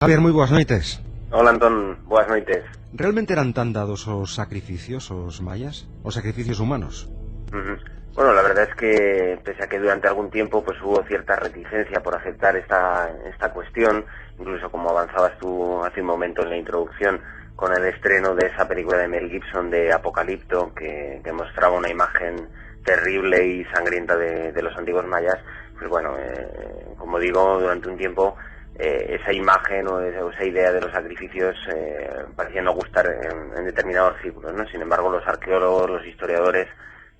Javier, moi boas noites. Hola, Antón, boas noites. Realmente eran tan dados os sacrificios, os mayas? Os sacrificios humanos? Bueno, la verdad es que, pese a que durante algún tiempo pues hubo cierta reticencia por aceptar esta cuestión, incluso como avanzabas tú hace un momento en la introducción, con el estreno de esa película de Mel Gibson de Apocalipto, que mostraba una imagen terrible y sangrienta de los antiguos mayas, pues bueno, como digo, durante un tiempo esa imagen o esa idea de los sacrificios parecía no gustar en determinados círculos, ¿no? Sin embargo, los arqueólogos, los historiadores,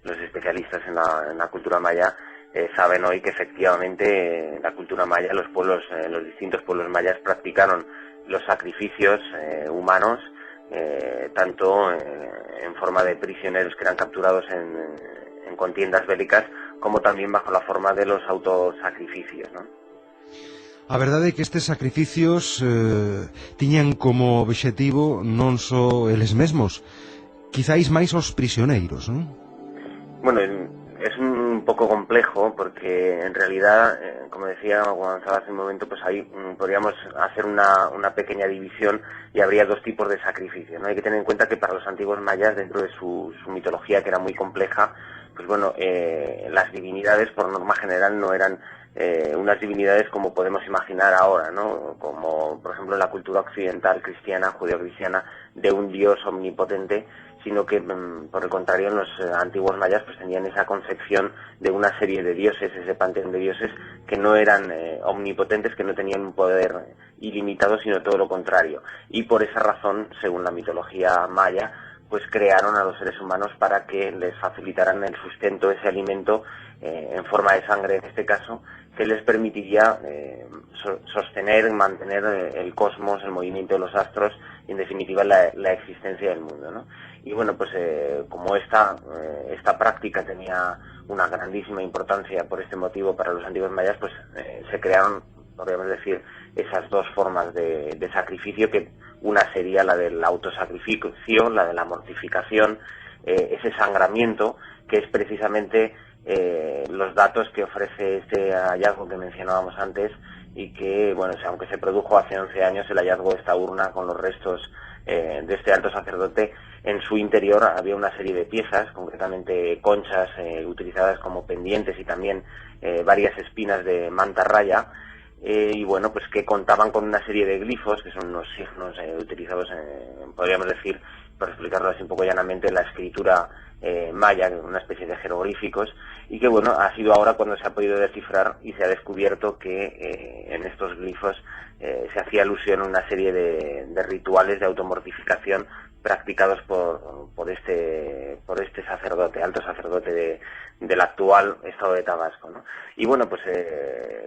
los especialistas en la cultura maya saben hoy que efectivamente la cultura maya, los distintos pueblos mayas practicaron los sacrificios humanos, tanto en forma de prisioneros que eran capturados en contiendas bélicas, como también bajo la forma de los autosacrificios, ¿no? A verdade é que estes sacrificios tiñan como obxectivo non só eles mesmos, quizáis máis os prisioneiros, non? Bueno, es un poco complejo porque en realidad, como decía, cuando avanzaba hace un momento, pues ahí podríamos hacer una pequeña división y habría dos tipos de sacrificios, ¿no? Hay que tener en cuenta que para los antiguos mayas, dentro de su mitología, que era muy compleja, pues bueno, las divinidades por norma general no eran unas divinidades como podemos imaginar ahora, ¿no? Como por ejemplo en la cultura occidental cristiana, judeocristiana, de un dios omnipotente, sino que por el contrario en los antiguos mayas pues tenían esa concepción de una serie de dioses, ese panteón de dioses que no eran omnipotentes, que no tenían un poder ilimitado, sino todo lo contrario. Y por esa razón, según la mitología maya, pues crearon a los seres humanos para que les facilitaran el sustento, ese alimento en forma de sangre en este caso, que les permitiría sostener, mantener el cosmos, el movimiento de los astros y en definitiva la existencia del mundo, ¿no? Y bueno, pues como esta práctica tenía una grandísima importancia por este motivo para los antiguos mayas, pues se crearon, podríamos decir, esas dos formas de sacrificio, que una sería la del autosacrificio, la de la mortificación, ese sangramiento, que es precisamente los datos que ofrece este hallazgo que mencionábamos antes y que, bueno, aunque se produjo hace 11 años, el hallazgo de esta urna con los restos de este alto sacerdote, en su interior había una serie de piezas, concretamente conchas utilizadas como pendientes y también varias espinas de mantarraya, y bueno, pues que contaban con una serie de glifos, que son unos signos utilizados, podríamos decir, por explicarlo así un poco llanamente, en la escritura maya, una especie de jeroglíficos, y que bueno, ha sido ahora cuando se ha podido descifrar y se ha descubierto que en estos glifos se hacía alusión a una serie de rituales de automortificación practicados por este sacerdote, alto sacerdote del actual estado de Tabasco, ¿no? Y bueno, pues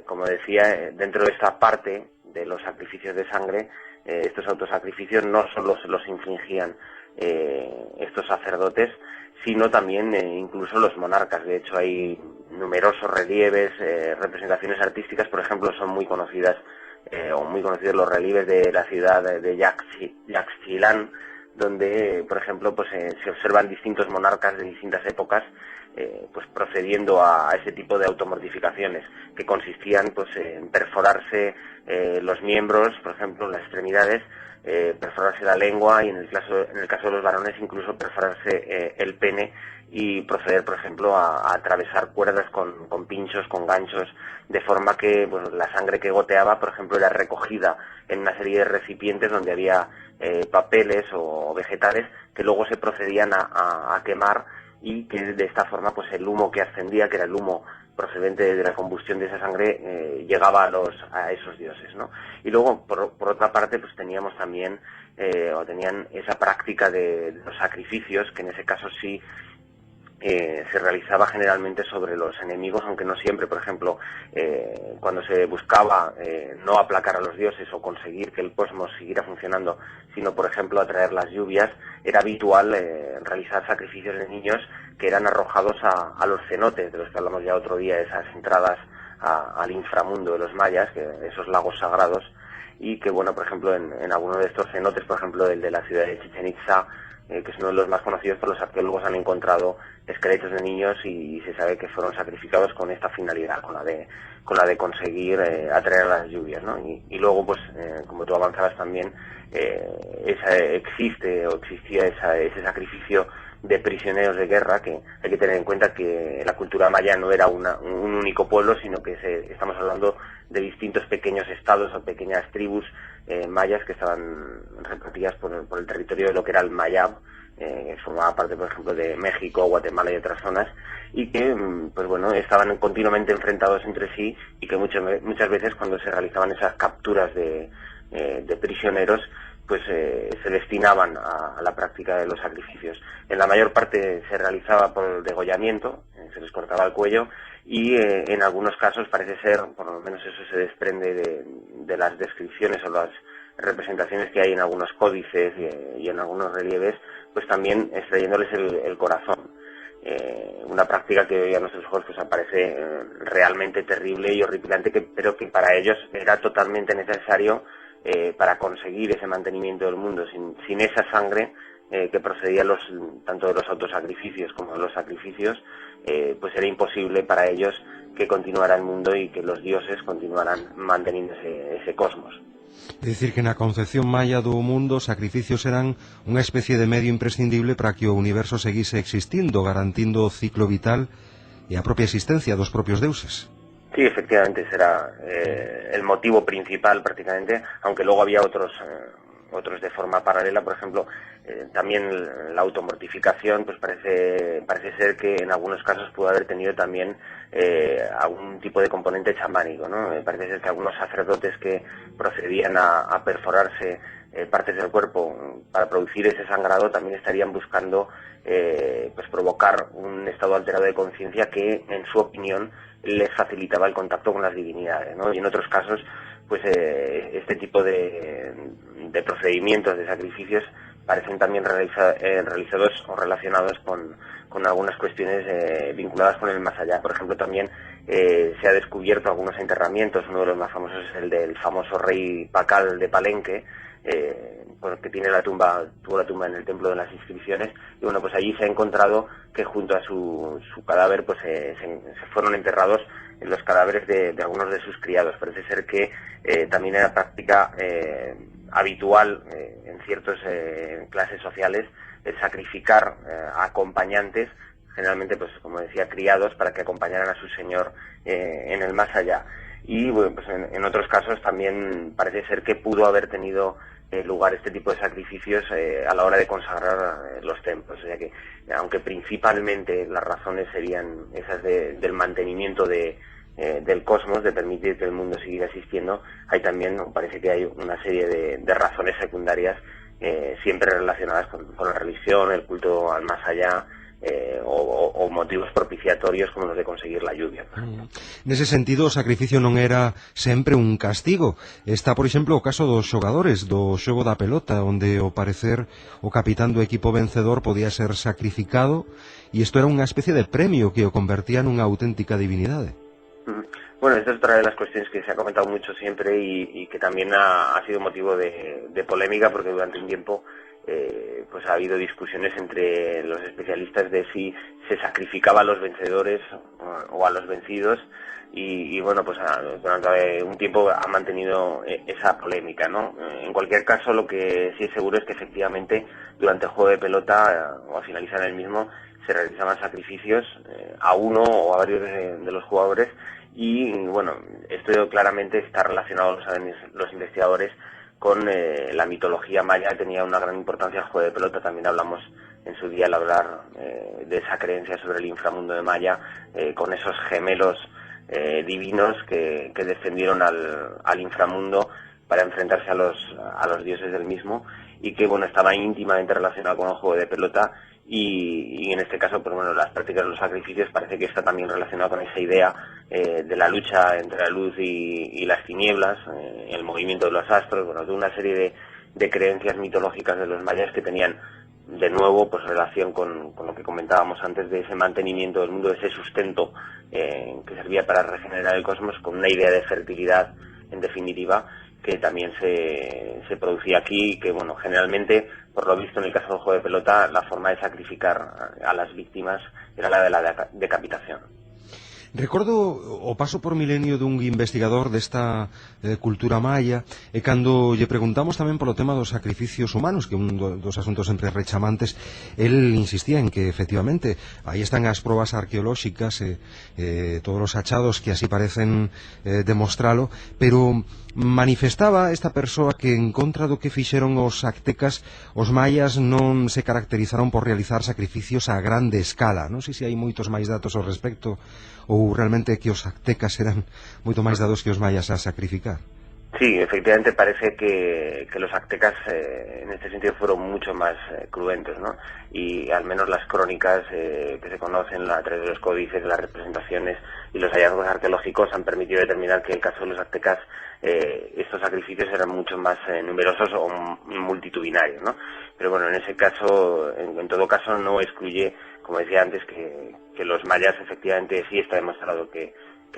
como decía, dentro de esta parte de los sacrificios de sangre, estos autosacrificios no solo se los infligían estos sacerdotes, sino también incluso los monarcas. De hecho, hay numerosos relieves, representaciones artísticas, por ejemplo, son muy conocidas o muy conocidos los relieves de la ciudad de Yaxchilán, donde, por ejemplo, pues se observan distintos monarcas de distintas épocas, pues procediendo a ese tipo de automortificaciones, que consistían pues en perforarse los miembros, por ejemplo, las extremidades, perforarse la lengua y en el caso de los varones incluso perforarse el pene y proceder, por ejemplo, a atravesar cuerdas con pinchos, con ganchos, de forma que bueno, la sangre que goteaba, por ejemplo, era recogida en una serie de recipientes donde había papeles o vegetales que luego se procedían a quemar, y que de esta forma pues el humo que ascendía, que era el humo procedente de la combustión de esa sangre, llegaba a esos dioses, ¿no? Y luego, por otra parte, pues teníamos también, tenían esa práctica de los sacrificios, que en ese caso sí se realizaba generalmente sobre los enemigos, aunque no siempre. Por ejemplo, cuando se buscaba no aplacar a los dioses o conseguir que el cosmos siguiera funcionando, sino, por ejemplo, atraer las lluvias, era habitual realizar sacrificios de niños que eran arrojados a los cenotes, de los que hablamos ya otro día, esas entradas al inframundo de los mayas, esos lagos sagrados, y que, bueno, por ejemplo, en alguno de estos cenotes, por ejemplo, el de la ciudad de Chichén Itzá, que es uno de los más conocidos, por los arqueólogos han encontrado esqueletos de niños y se sabe que fueron sacrificados con esta finalidad, con la de conseguir atraer las lluvias, ¿no? Y luego, pues, como tú avanzabas también, existía ese sacrificio de prisioneros de guerra, que hay que tener en cuenta que la cultura maya no era un único pueblo, sino que estamos hablando de distintos pequeños estados o pequeñas tribus mayas que estaban repartidas por el territorio de lo que era el Mayab, que formaba parte, por ejemplo, de México, Guatemala y otras zonas, y que, pues bueno, estaban continuamente enfrentados entre sí, y que muchas veces cuando se realizaban esas capturas de prisioneros, pues se destinaban a la práctica de los sacrificios. En la mayor parte se realizaba por degollamiento, se les cortaba el cuello, y en algunos casos parece ser, por lo menos eso se desprende de las descripciones o las representaciones que hay en algunos códices y en algunos relieves, pues también extrayéndoles el corazón. Una práctica que hoy a nuestros ojos pues aparece realmente terrible y horripilante, pero que para ellos era totalmente necesario para conseguir ese mantenimiento del mundo. Sin esa sangre que procedía tanto de los autosacrificios como de los sacrificios, pues era imposible para ellos que continuara el mundo y que los dioses continuaran manteniendo ese cosmos. É dicir que na concepción maya do mundo os sacrificios eran unha especie de medio imprescindible para que o universo seguise existindo, garantindo o ciclo vital e a propia existencia dos propios deuses. Sí, efectivamente, ese era el motivo principal prácticamente, aunque luego había otros de forma paralela. Por ejemplo, también la automortificación, pues parece ser que en algunos casos pudo haber tenido también algún tipo de componente chamánico, ¿no? Parece ser que algunos sacerdotes que procedían a perforarse partes del cuerpo para producir ese sangrado también estarían buscando pues provocar un estado alterado de conciencia que, en su opinión, les facilitaba el contacto con las divinidades, ¿no? Y en otros casos, pues este tipo de procedimientos, de sacrificios, parecen también realizados o relacionados con algunas cuestiones vinculadas con el más allá. Por ejemplo, también se ha descubierto algunos enterramientos. Uno de los más famosos es el del famoso rey Pacal de Palenque, que tuvo la tumba en el templo de las inscripciones, y bueno, pues allí se ha encontrado que junto a su cadáver pues se fueron enterrados los cadáveres de algunos de sus criados. Parece ser que también era práctica habitual en ciertas clases sociales el sacrificar a acompañantes, generalmente, pues como decía, criados, para que acompañaran a su señor en el más allá. Y bueno, pues en otros casos también parece ser que pudo haber tenido lugar este tipo de sacrificios a la hora de consagrar los templos. O sea que, aunque principalmente las razones serían esas del mantenimiento del cosmos, de permitir que el mundo siguiera existiendo, hay también, parece que hay una serie de razones secundarias siempre relacionadas con la religión, el culto al más allá, o motivos propiciatorios como los de conseguir la lluvia. Nese sentido, o sacrificio non era sempre un castigo. Está, por exemplo, o caso dos xogadores do xogo da pelota, onde, ao parecer, o capitán do equipo vencedor podía ser sacrificado, e isto era unha especie de premio que o convertía nunha auténtica divinidade. Bueno, esta es otra de las cuestiones que se ha comentado mucho siempre y que también ha sido motivo de polémica, porque durante un tiempo pues ha habido discusiones entre los especialistas de si se sacrificaba a los vencedores o a los vencidos, y bueno, pues durante un tiempo ha mantenido esa polémica, ¿no? En cualquier caso, lo que sí es seguro es que efectivamente durante el juego de pelota o al finalizar el mismo se realizaban sacrificios a uno o a varios de los jugadores, y bueno, esto claramente está relacionado, lo saben los investigadores, con la mitología maya. Tenía una gran importancia el juego de pelota. También hablamos en su día al hablar de esa creencia sobre el inframundo de Maya, con esos gemelos divinos que descendieron al inframundo para enfrentarse a los dioses del mismo, y que bueno, estaba íntimamente relacionado con el juego de pelota. Y en este caso, pues bueno, las prácticas de los sacrificios parece que está también relacionado con esa idea de la lucha entre la luz y las tinieblas, el movimiento de los astros, bueno, de una serie de creencias mitológicas de los mayas que tenían de nuevo pues relación con lo que comentábamos antes, de ese mantenimiento del mundo, de ese sustento que servía para regenerar el cosmos, con una idea de fertilidad, en definitiva, que también se producía aquí y que, bueno, generalmente, por lo visto en el caso del juego de pelota, la forma de sacrificar a las víctimas era la de la decapitación. Recordo o paso por milenio dun investigador desta cultura maya e cando lle preguntamos tamén polo tema dos sacrificios humanos, que é un dos asuntos sempre rechamantes, el insistía en que efectivamente aí están as probas arqueolóxicas e todos os achados que así parecen demostralo, pero manifestaba esta persoa que en contra do que fixeron os aztecas, os mayas non se caracterizaron por realizar sacrificios a grande escala. Non sei se hai moitos máis datos ao respecto ou realmente que os aztecas eran moito máis dados que os mayas a sacrificar. Sí, efectivamente parece que los aztecas en este sentido fueron mucho más cruentos, ¿no? Y al menos las crónicas que se conocen a través de los códices, de las representaciones y los hallazgos arqueológicos han permitido determinar que en el caso de los aztecas estos sacrificios eran mucho más numerosos o multitudinarios, ¿no? Pero bueno, en ese caso, en todo caso, no excluye, como decía antes, que los mayas efectivamente sí está demostrado que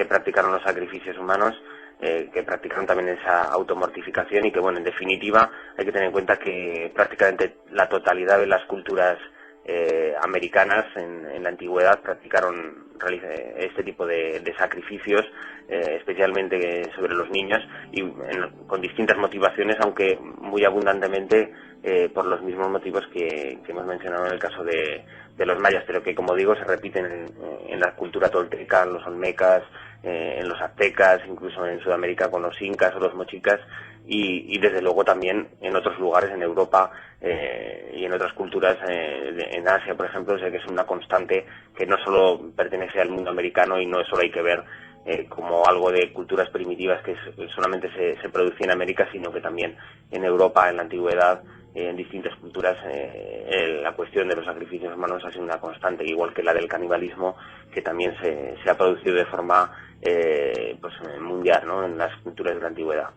practicaron los sacrificios humanos, que practicaron también esa automortificación y que, bueno, en definitiva hay que tener en cuenta que prácticamente la totalidad de las culturas americanas en la antigüedad practicaron este tipo de sacrificios, especialmente sobre los niños y con distintas motivaciones, aunque muy abundantemente por los mismos motivos que hemos mencionado en el caso de los mayas, pero que, como digo, se repiten en la cultura tolteca, en los olmecas, en los aztecas, incluso en Sudamérica con los incas o los mochicas y desde luego también en otros lugares, en Europa y en otras culturas, en Asia, por ejemplo, sé que es una constante que no solo pertenece al mundo americano y no solo hay que ver como algo de culturas primitivas que solamente se producía en América, sino que también en Europa, en la antigüedad, en distintas culturas, la cuestión de los sacrificios humanos ha sido una constante, igual que la del canibalismo, que también se ha producido de forma mundial, ¿no?, en las culturas de la antigüedad.